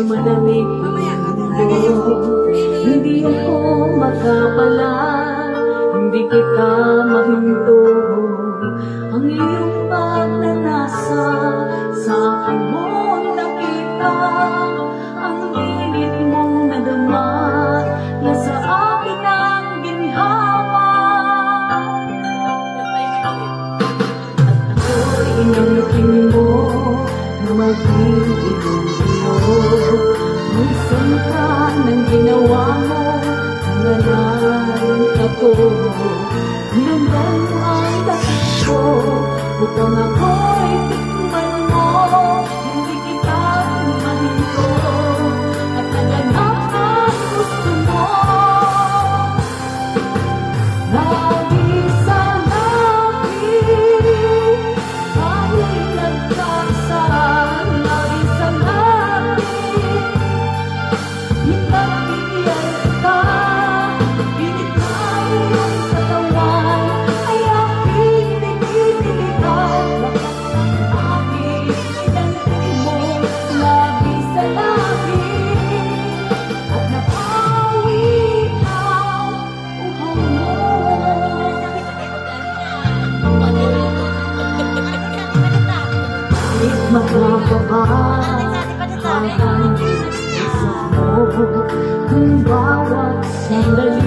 malamig na mundo. Hindi ako magkabala, hindi kita mahinto. Ang iyong pagnanasa sa akin mo nakita, ang init mong nadama na sa akin ang ginhawa. At ako'y inangkin mo na maging iyo. Minsan ka ng ginawa mo, nangalain ako. Nandang ang dapat ko, upang ako'y tikman mo. Hindi kita mahinto, at naganap ang gusto mo. Lagi sa langit, tayo'y nagkasal. Lagi sa langit, hinag-iyay kita. Pilit tayo ang katawan, ay aking pinipilitan. Lakas ng aking inantin mo, lagi sa langit, at napawi ang uhaw mo. Kahit magkakaba hanggang isa mo, kung bawat sandali